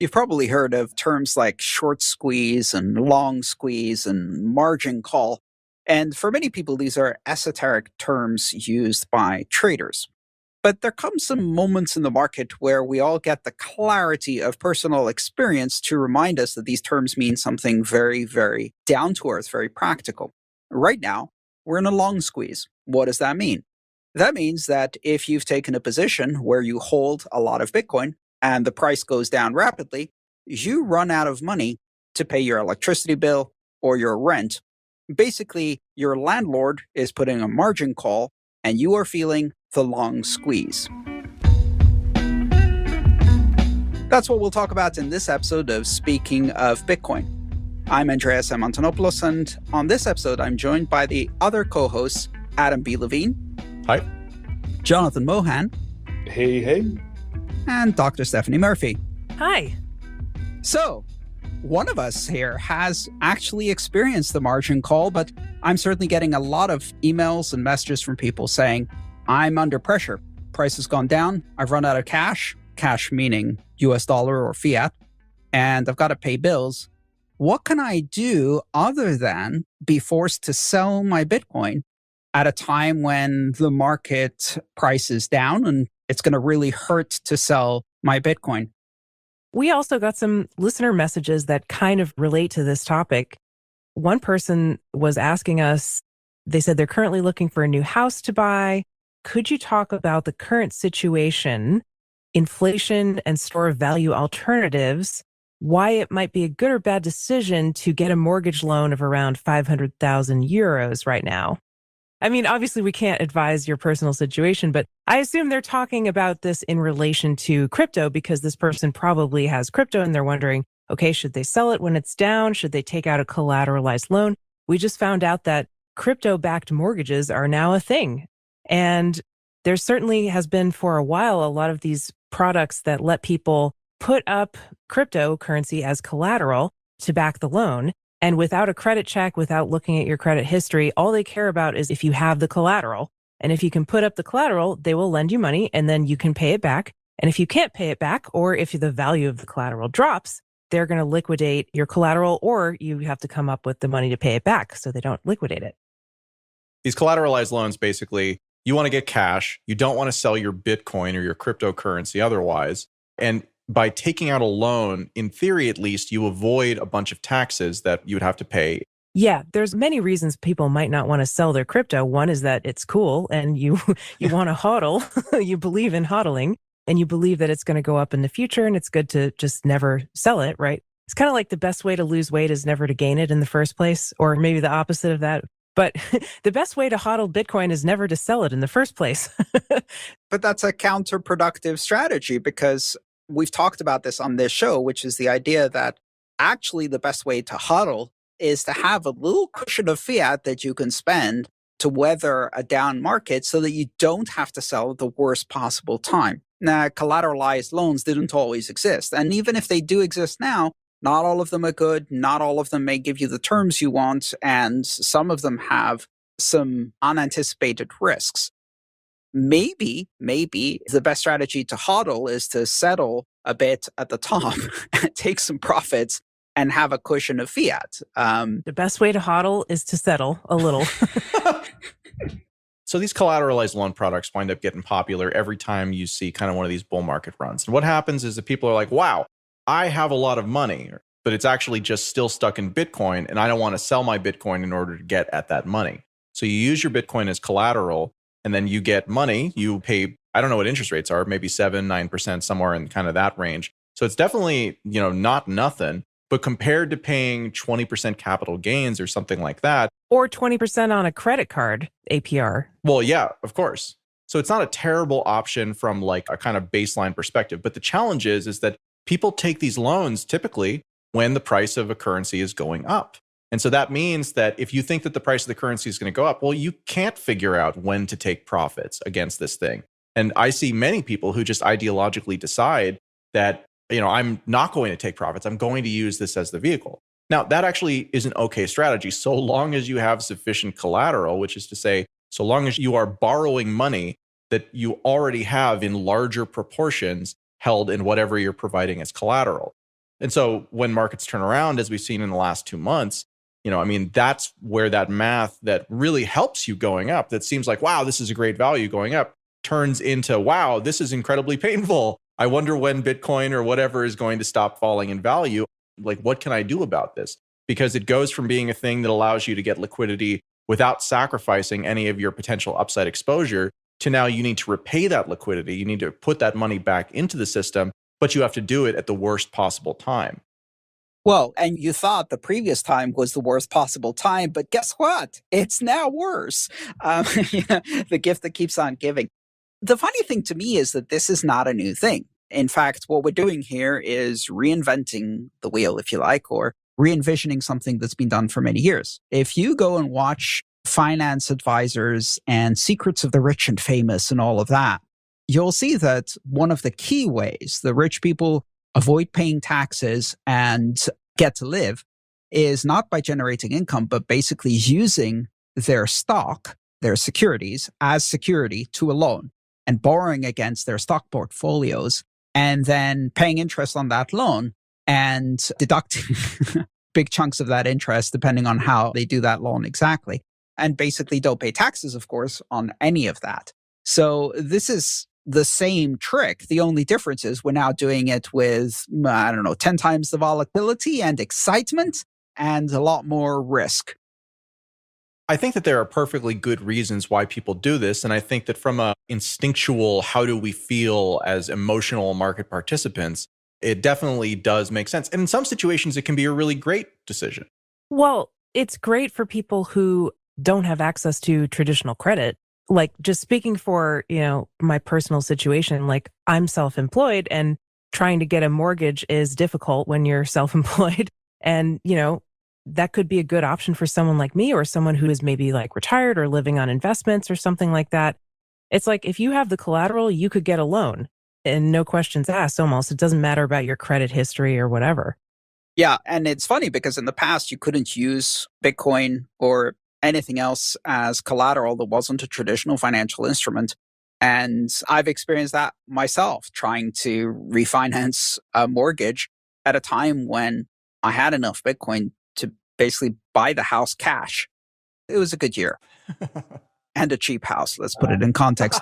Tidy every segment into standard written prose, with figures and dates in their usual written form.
You've probably heard of terms like short squeeze and long squeeze and margin call. And for many people, these are esoteric terms used by traders. But there come some moments in the market where we all get the clarity of personal experience to remind us that these terms mean something very, very down to earth, very practical. Right now, we're in a long squeeze. What does that mean? That means that if you've taken a position where you hold a lot of Bitcoin and the price goes down rapidly, you run out of money to pay your electricity bill or your rent. Basically, your landlord is putting a margin call and you are feeling the long squeeze. That's what we'll talk about in this episode of Speaking of Bitcoin. I'm Andreas M. Antonopoulos, and on this episode, I'm joined by the other co-hosts, Adam B. Levine. Hi. Jonathan Mohan. Hey, hey. And Dr. Stephanie Murphy. Hi. So, one of us here has actually experienced the margin call, but I'm certainly getting a lot of emails and messages from people saying, I'm under pressure. Price has gone down. I've run out of cash meaning US dollar or fiat, and I've got to pay bills. What can I do other than be forced to sell my Bitcoin at a time when the market price is down and it's going to really hurt to sell my Bitcoin? We also got some listener messages that kind of relate to this topic. One person was asking us, they said they're currently looking for a new house to buy. Could you talk about the current situation, inflation and store of value alternatives, why it might be a good or bad decision to get a mortgage loan of around 500,000 euros right now? I mean, obviously we can't advise your personal situation, but I assume they're talking about this in relation to crypto because this person probably has crypto and they're wondering, okay, should they sell it when it's down? Should they take out a collateralized loan? We just found out that crypto-backed mortgages are now a thing. And there certainly has been for a while a lot of these products that let people put up cryptocurrency as collateral to back the loan. And without a credit check, without looking at your credit history, all they care about is if you have the collateral. And if you can put up the collateral, they will lend you money and then you can pay it back. And if you can't pay it back, or if the value of the collateral drops, they're going to liquidate your collateral, or you have to come up with the money to pay it back so they don't liquidate it. These collateralized loans, basically, you want to get cash. You don't want to sell your Bitcoin or your cryptocurrency otherwise. And by taking out a loan, in theory at least, you avoid a bunch of taxes that you would have to pay. Yeah, there's many reasons people might not want to sell their crypto. One is that it's cool and you want to hodl. You believe in hodling and you believe that it's going to go up in the future and it's good to just never sell it, right? It's kind of like the best way to lose weight is never to gain it in the first place, or maybe the opposite of that. But the best way to hodl Bitcoin is never to sell it in the first place. But that's a counterproductive strategy because we've talked about this on this show, which is the idea that actually the best way to hodl is to have a little cushion of fiat that you can spend to weather a down market so that you don't have to sell at the worst possible time. Now, collateralized loans didn't always exist. And even if they do exist now, not all of them are good. Not all of them may give you the terms you want. And some of them have some unanticipated risks. Maybe the best strategy to hodl is to settle a bit at the top and take some profits and have a cushion of fiat. The best way to hodl is to settle a little. So these collateralized loan products wind up getting popular every time you see kind of one of these bull market runs. And what happens is that people are like, wow, I have a lot of money, but it's actually just still stuck in Bitcoin, and I don't want to sell my Bitcoin in order to get at that money. So you use your Bitcoin as collateral, and then you get money. You pay, I don't know what interest rates are, maybe 7, 9%, somewhere in kind of that range. So it's definitely, not nothing. But compared to paying 20% capital gains or something like that. Or 20% on a credit card APR. Well, yeah, of course. So it's not a terrible option from like a kind of baseline perspective. But the challenge is that people take these loans typically when the price of a currency is going up. And so that means that if you think that the price of the currency is going to go up, well, you can't figure out when to take profits against this thing. And I see many people who just ideologically decide that, I'm not going to take profits. I'm going to use this as the vehicle. Now, that actually is an okay strategy so long as you have sufficient collateral, which is to say, so long as you are borrowing money that you already have in larger proportions held in whatever you're providing as collateral. And so when markets turn around, as we've seen in the last 2 months, that's where that math that really helps you going up, that seems like, wow, this is a great value going up, turns into, wow, this is incredibly painful. I wonder when Bitcoin or whatever is going to stop falling in value. Like, what can I do about this? Because it goes from being a thing that allows you to get liquidity without sacrificing any of your potential upside exposure to now you need to repay that liquidity. You need to put that money back into the system, but you have to do it at the worst possible time. Well, and you thought the previous time was the worst possible time, but guess what? It's now worse. The gift that keeps on giving. The funny thing to me is that this is not a new thing. In fact, what we're doing here is reinventing the wheel, if you like, or re-envisioning something that's been done for many years. If you go and watch Finance Advisors and Secrets of the Rich and Famous and all of that, you'll see that one of the key ways the rich people avoid paying taxes and get to live is not by generating income, but basically using their stock, their securities, as security to a loan and borrowing against their stock portfolios and then paying interest on that loan and deducting big chunks of that interest depending on how they do that loan exactly. And basically don't pay taxes, of course, on any of that. So this is the same trick. The only difference is we're now doing it with, 10 times the volatility and excitement and a lot more risk. I think that there are perfectly good reasons why people do this. And I think that from a instinctual, how do we feel as emotional market participants, it definitely does make sense. And in some situations, it can be a really great decision. Well, it's great for people who don't have access to traditional credit. Like, just speaking for, my personal situation, like, I'm self-employed and trying to get a mortgage is difficult when you're self-employed. And, that could be a good option for someone like me or someone who is maybe like retired or living on investments or something like that. It's like, if you have the collateral, you could get a loan and no questions asked almost. It doesn't matter about your credit history or whatever. Yeah. And it's funny because in the past, you couldn't use Bitcoin or anything else as collateral that wasn't a traditional financial instrument. And I've experienced that myself, trying to refinance a mortgage at a time when I had enough Bitcoin to basically buy the house cash. It was a good year and a cheap house. Let's put it in context.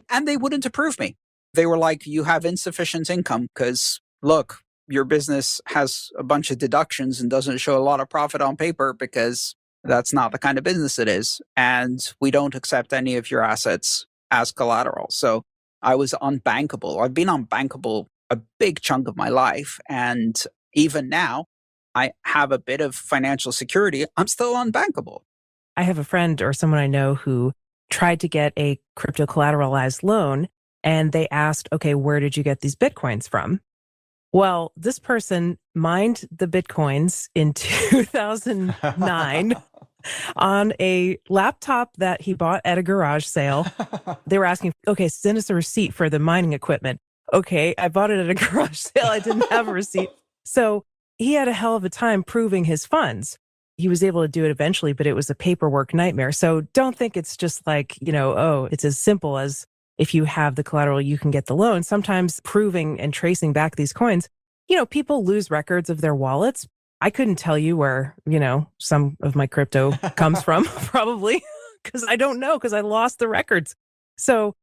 And they wouldn't approve me. They were like, you have insufficient income because look, your business has a bunch of deductions and doesn't show a lot of profit on paper because that's not the kind of business it is. And we don't accept any of your assets as collateral. So I was unbankable. I've been unbankable a big chunk of my life. And even now, I have a bit of financial security. I'm still unbankable. I have a friend or someone I know who tried to get a crypto collateralized loan and they asked, okay, where did you get these Bitcoins from? Well, this person mined the Bitcoins in 2009 on a laptop that he bought at a garage sale. They were asking, okay, send us a receipt for the mining equipment. Okay, I bought it at a garage sale. I didn't have a receipt. So he had a hell of a time proving his funds. He was able to do it eventually, but it was a paperwork nightmare. So don't think it's just like, it's as simple as if you have the collateral, you can get the loan. Sometimes proving and tracing back these coins, people lose records of their wallets. I couldn't tell you where, some of my crypto comes from, probably, because I don't know, because I lost the records. So,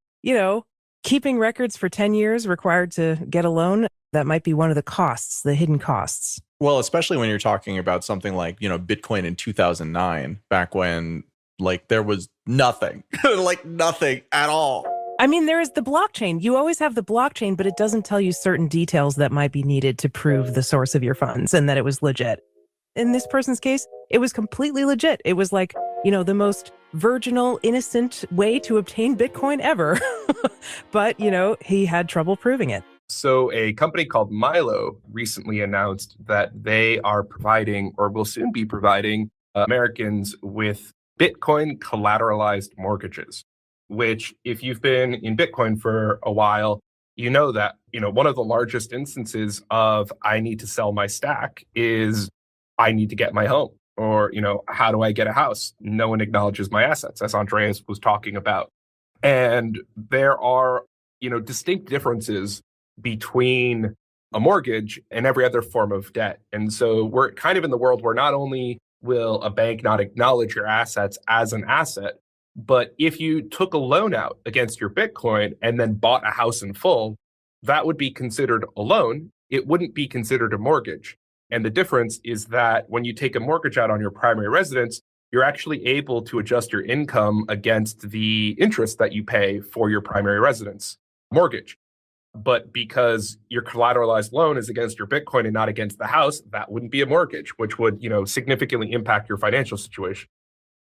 keeping records for 10 years required to get a loan, that might be one of the costs, the hidden costs. Well, especially when you're talking about something like, Bitcoin in 2009, back when there was nothing, nothing at all. I mean, there is the blockchain. You always have the blockchain, but it doesn't tell you certain details that might be needed to prove the source of your funds and that it was legit. In this person's case, it was completely legit. It was like, the most virginal, innocent way to obtain Bitcoin ever. But, he had trouble proving it. So a company called Milo recently announced that they are providing, or will soon be providing, Americans with Bitcoin collateralized mortgages, which if you've been in Bitcoin for a while, you know that, one of the largest instances of I need to sell my stack is I need to get my home, or, how do I get a house? No one acknowledges my assets, as Andreas was talking about. And there are, distinct differences between a mortgage and every other form of debt. And so we're kind of in the world where not only will a bank not acknowledge your assets as an asset, but if you took a loan out against your Bitcoin and then bought a house in full, that would be considered a loan. It wouldn't be considered a mortgage. And the difference is that when you take a mortgage out on your primary residence, you're actually able to adjust your income against the interest that you pay for your primary residence mortgage. But because your collateralized loan is against your Bitcoin and not against the house, that wouldn't be a mortgage, which would, significantly impact your financial situation.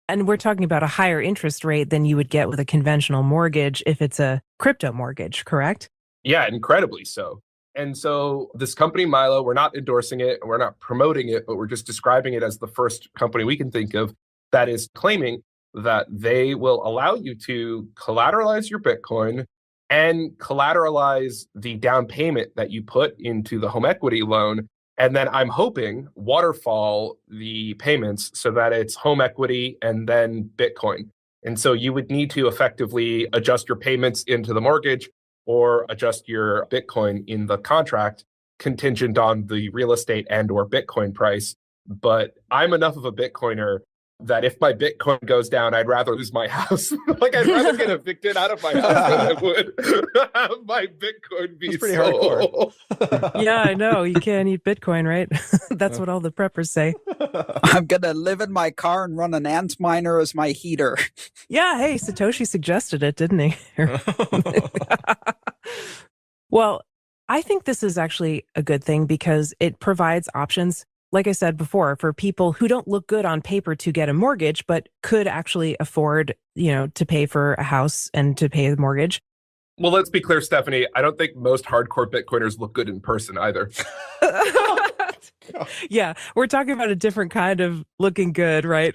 And we're talking about a higher interest rate than you would get with a conventional mortgage if it's a crypto mortgage, correct? Yeah, incredibly so. And so this company, Milo, we're not endorsing it, we're not promoting it, but we're just describing it as the first company we can think of that is claiming that they will allow you to collateralize your Bitcoin and collateralize the down payment that you put into the home equity loan. And then I'm hoping waterfall the payments so that it's home equity and then Bitcoin. And so you would need to effectively adjust your payments into the mortgage or adjust your Bitcoin in the contract contingent on the real estate and or Bitcoin price. But I'm enough of a Bitcoiner that if my Bitcoin goes down, I'd rather lose my house. I'd rather get evicted out of my house than I would have my Bitcoin be That's pretty sold. hardcore. Yeah, I know. You can't eat Bitcoin, right? That's what all the preppers say. I'm going to live in my car and run an ant miner as my heater. Yeah, hey, Satoshi suggested it, didn't he? Well, I think this is actually a good thing because it provides options, like I said before, for people who don't look good on paper to get a mortgage, but could actually afford, to pay for a house and to pay the mortgage. Well, let's be clear, Stephanie. I don't think most hardcore Bitcoiners look good in person either. Yeah, we're talking about a different kind of looking good, right?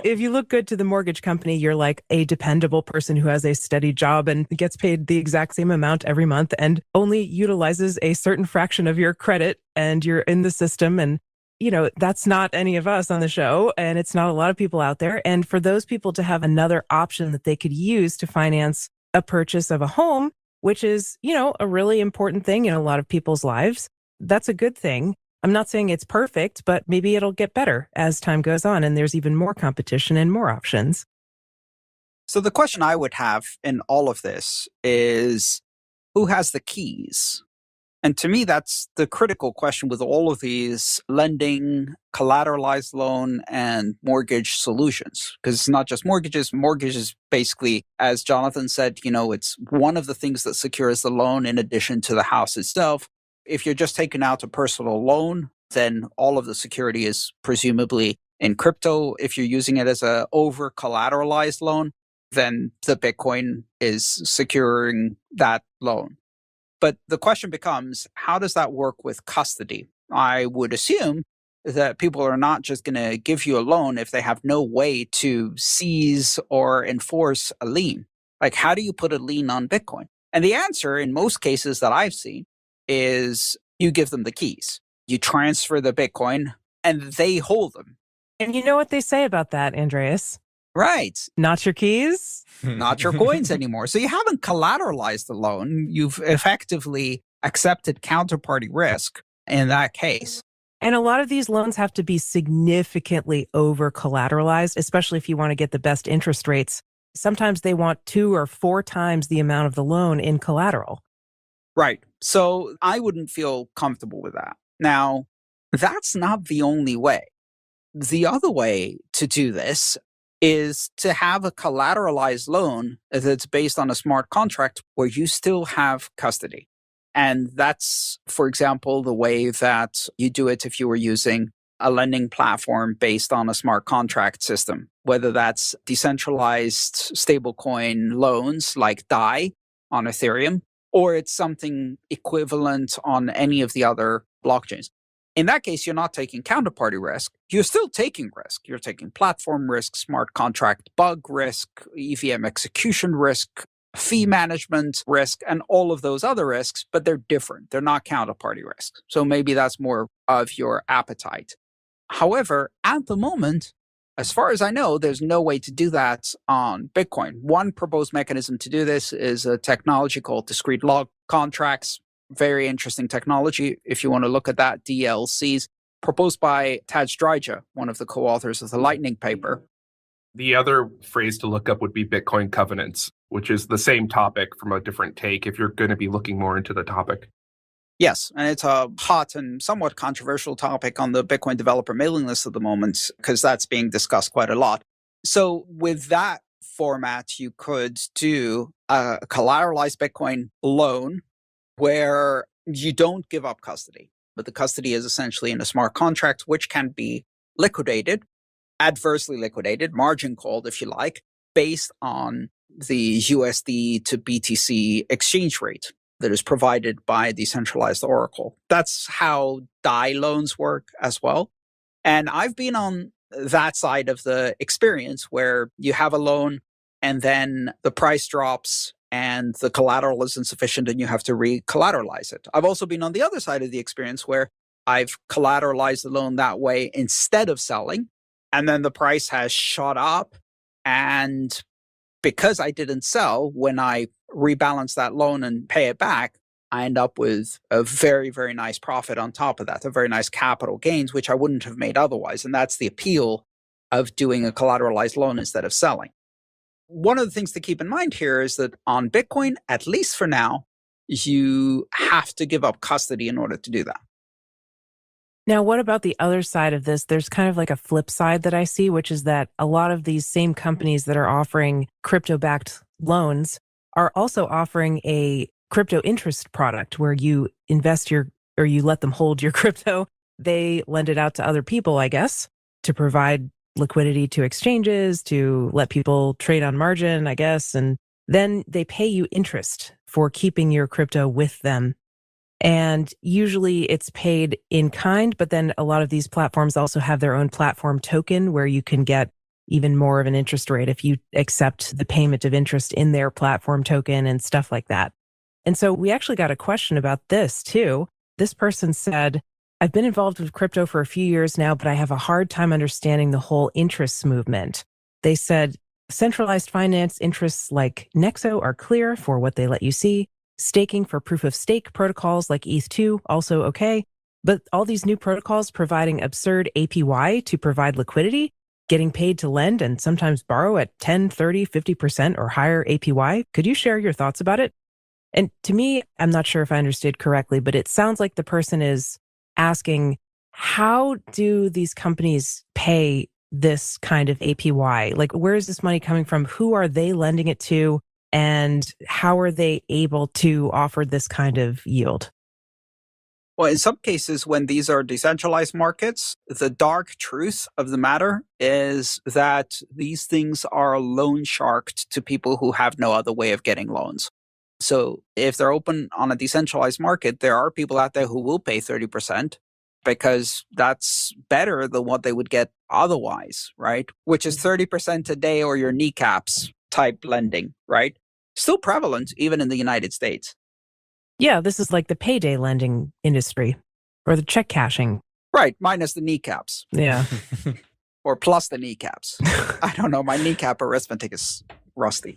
If you look good to the mortgage company, you're like a dependable person who has a steady job and gets paid the exact same amount every month and only utilizes a certain fraction of your credit, and you're in the system. And, that's not any of us on the show, and it's not a lot of people out there. And for those people to have another option that they could use to finance a purchase of a home, which is, a really important thing in a lot of people's lives, that's a good thing. I'm not saying it's perfect, but maybe it'll get better as time goes on and there's even more competition and more options. So the question I would have in all of this is, who has the keys? And to me, that's the critical question with all of these lending, collateralized loan, and mortgage solutions. Because it's not just mortgages. Mortgages basically, as Jonathan said, it's one of the things that secures the loan in addition to the house itself. If you're just taking out a personal loan, then all of the security is presumably in crypto. If you're using it as a over collateralized loan, then the Bitcoin is securing that loan. But the question becomes, how does that work with custody? I would assume that people are not just going to give you a loan if they have no way to seize or enforce a lien. Like, how do you put a lien on Bitcoin? And the answer in most cases that I've seen is you give them the keys. You transfer the Bitcoin and they hold them. And you know what they say about that, Andreas? Right. Not your keys. Not your coins anymore. So you haven't collateralized the loan. You've effectively accepted counterparty risk in that case. And a lot of these loans have to be significantly over collateralized, especially if you want to get the best interest rates. Sometimes they want 2 or 4 times the amount of the loan in collateral. Right. So I wouldn't feel comfortable with that. Now, that's not the only way. The other way to do this is to have a collateralized loan that's based on a smart contract where you still have custody. And that's, for example, the way that you do it if you were using a lending platform based on a smart contract system, whether that's decentralized stablecoin loans like DAI on Ethereum, or it's something equivalent on any of the other blockchains. In that case, you're not taking counterparty risk. You're still taking risk. You're taking platform risk, smart contract bug risk, EVM execution risk, fee management risk, and all of those other risks, but they're different. They're not counterparty risks. So maybe that's more of your appetite. However, at the moment, as far as I know, there's no way to do that on Bitcoin. One proposed mechanism to do this is a technology called discrete log contracts. Very interesting technology. If you want to look at that, DLCs, proposed by �𝐿𝐷𝐃, one of the co-authors of the Lightning paper. The other phrase to look up would be Bitcoin covenants, which is the same topic from a different take if you're going to be looking more into the topic. Yes, and it's a hot and somewhat controversial topic on the Bitcoin developer mailing list at the moment, because that's being discussed quite a lot. So with that format, you could do a collateralized Bitcoin loan where you don't give up custody, but the custody is essentially in a smart contract, which can be liquidated, adversely liquidated, margin called, if you like, based on the USD to BTC exchange rate that is provided by the centralized oracle. That's how DAI loans work as well. And I've been on that side of the experience where you have a loan and then the price drops and the collateral is insufficient and you have to re-collateralize it. I've also been on the other side of the experience where I've collateralized the loan that way instead of selling, and then the price has shot up, and because I didn't sell, when I rebalance that loan and pay it back, I end up with a very, very nice profit on top of that, a very nice capital gains, which I wouldn't have made otherwise. And that's the appeal of doing a collateralized loan instead of selling. One of the things to keep in mind here is that on Bitcoin, at least for now, you have to give up custody in order to do that. Now, what about the other side of this? There's kind of like a flip side that I see, which is that a lot of these same companies that are offering crypto-backed loans are also offering a crypto interest product where you invest or you let them hold your crypto. They lend it out to other people, I guess, to provide liquidity to exchanges, to let people trade on margin, I guess. And then they pay you interest for keeping your crypto with them. And usually it's paid in kind, but then a lot of these platforms also have their own platform token where you can get even more of an interest rate if you accept the payment of interest in their platform token and stuff like that. And so we actually got a question about this too. This person said, I've been involved with crypto for a few years now, but I have a hard time understanding the whole interests movement. They said centralized finance interests like Nexo are clear for what they let you see. Staking for proof of stake protocols like ETH2, also okay. But all these new protocols providing absurd APY to provide liquidity, getting paid to lend and sometimes borrow at 10, 30, 50% or higher APY. Could you share your thoughts about it? And to me, I'm not sure if I understood correctly, but it sounds like the person is asking, how do these companies pay this kind of APY? Like, where is this money coming from? Who are they lending it to? And how are they able to offer this kind of yield? Well, in some cases, when these are decentralized markets, the dark truth of the matter is that these things are loan sharked to people who have no other way of getting loans. So if they're open on a decentralized market, there are people out there who will pay 30% because that's better than what they would get otherwise, right? Which is 30% a day or your kneecaps type lending, right? Still prevalent even in the United States. Yeah, this is like the payday lending industry or the check cashing. Right, minus the kneecaps. Yeah. Or plus the kneecaps. I don't know, my kneecap arithmetic is rusty.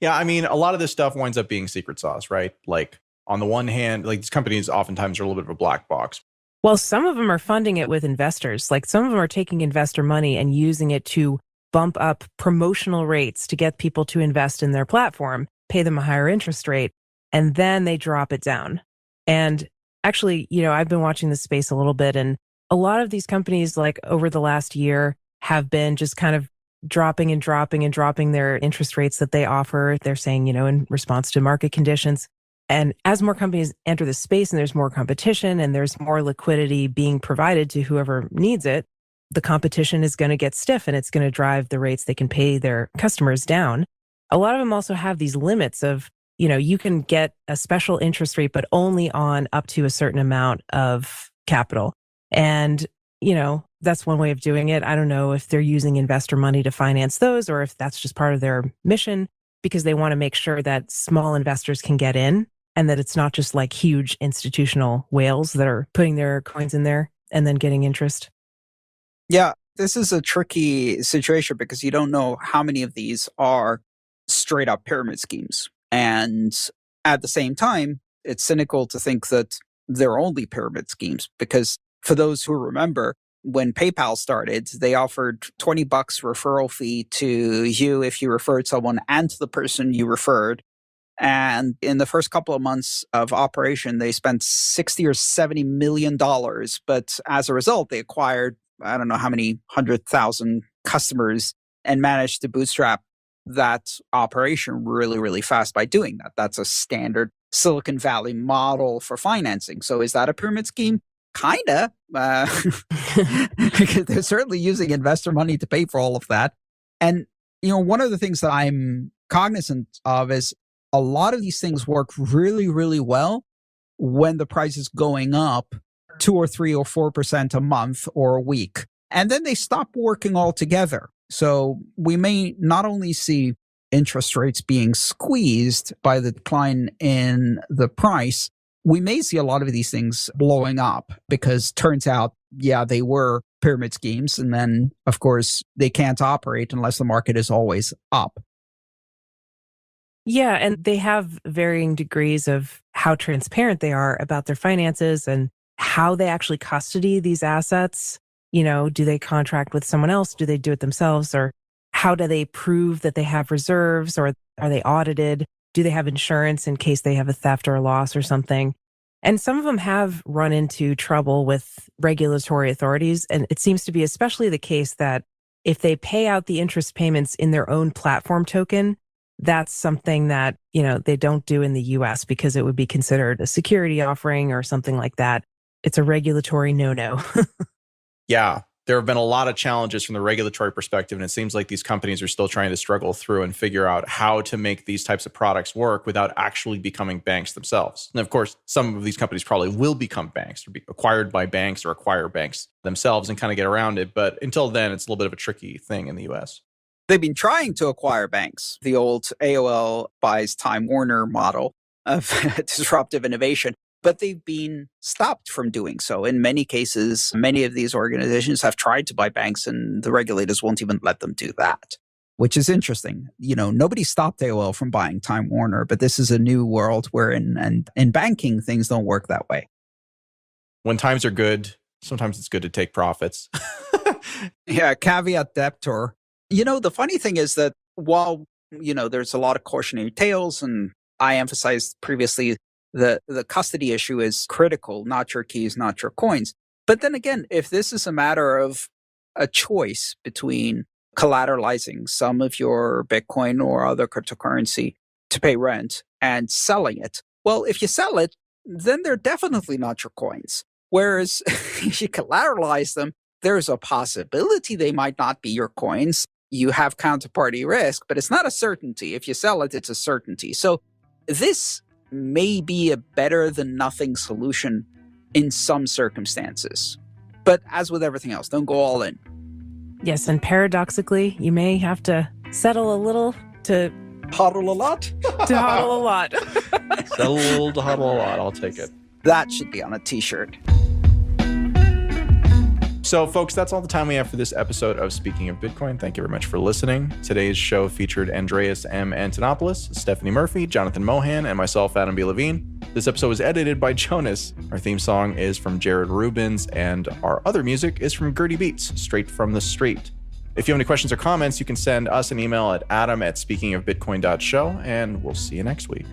Yeah, I mean, a lot of this stuff winds up being secret sauce, right? Like, on the one hand, like these companies oftentimes are a little bit of a black box. Well, some of them are funding it with investors. Like some of them are taking investor money and using it to bump up promotional rates to get people to invest in their platform, pay them a higher interest rate, and then they drop it down. And actually, I've been watching this space a little bit, and a lot of these companies, like over the last year, have been just kind of dropping their interest rates that they offer. They're saying, in response to market conditions. And as more companies enter the space and there's more competition and there's more liquidity being provided to whoever needs it, the competition is going to get stiff and it's going to drive the rates they can pay their customers down. A lot of them also have these limits of, you can get a special interest rate, but only on up to a certain amount of capital. And, that's one way of doing it. I don't know if they're using investor money to finance those or if that's just part of their mission because they want to make sure that small investors can get in and that it's not just like huge institutional whales that are putting their coins in there and then getting interest. Yeah, this is a tricky situation because you don't know how many of these are straight up pyramid schemes. And at the same time, it's cynical to think that they're only pyramid schemes, because for those who remember, when PayPal started, they offered $20 referral fee to you if you referred someone and to the person you referred. And in the first couple of months of operation, they spent 60 or $70 million. But as a result, they acquired, I don't know how many 100,000 customers and managed to bootstrap that operation really, really fast by doing that. That's a standard Silicon Valley model for financing. So is that a pyramid scheme? Kinda. Because they're certainly using investor money to pay for all of that. And, one of the things that I'm cognizant of is a lot of these things work really, really well when the price is going up 2 or 3 or 4% a month or a week. And then they stop working altogether. So we may not only see interest rates being squeezed by the decline in the price, we may see a lot of these things blowing up because turns out, yeah, they were pyramid schemes. And then, of course, they can't operate unless the market is always up. Yeah, and they have varying degrees of how transparent they are about their finances and how they actually custody these assets. Do they contract with someone else? Do they do it themselves? Or how do they prove that they have reserves? Or are they audited? Do they have insurance in case they have a theft or a loss or something? And some of them have run into trouble with regulatory authorities. And it seems to be especially the case that if they pay out the interest payments in their own platform token, that's something that, they don't do in the US because it would be considered a security offering or something like that. It's a regulatory no-no. Yeah, there have been a lot of challenges from the regulatory perspective, and it seems like these companies are still trying to struggle through and figure out how to make these types of products work without actually becoming banks themselves. And of course, some of these companies probably will become banks or be acquired by banks or acquire banks themselves and kind of get around it. But until then, it's a little bit of a tricky thing in the US. They've been trying to acquire banks, the old AOL buys Time Warner model of disruptive innovation, but they've been stopped from doing so. In many cases, many of these organizations have tried to buy banks and the regulators won't even let them do that, which is interesting. Nobody stopped AOL from buying Time Warner, but this is a new world where in banking, things don't work that way. When times are good, sometimes it's good to take profits. Yeah, caveat emptor. The funny thing is that while, there's a lot of cautionary tales, and I emphasized previously the custody issue is critical, not your keys, not your coins. But then again, if this is a matter of a choice between collateralizing some of your Bitcoin or other cryptocurrency to pay rent and selling it, well, if you sell it, then they're definitely not your coins. Whereas if you collateralize them, there's a possibility they might not be your coins. You have counterparty risk, but it's not a certainty. If you sell it, it's a certainty. So this may be a better than nothing solution in some circumstances. But as with everything else, don't go all in. Yes, and paradoxically, you may have to settle a little to HODL a lot? to hodl a lot. Settle to HODL a lot. I'll take it. That should be on a t-shirt. So, folks, that's all the time we have for this episode of Speaking of Bitcoin. Thank you very much for listening. Today's show featured Andreas M. Antonopoulos, Stephanie Murphy, Jonathan Mohan, and myself, Adam B. Levine. This episode was edited by Jonas. Our theme song is from Jared Rubens, and our other music is from 𝐿𝐥𝐢𝐯 Beats, straight from the street. If you have any questions or comments, you can send us an email at adam@speakingofbitcoin.show, and we'll see you next week.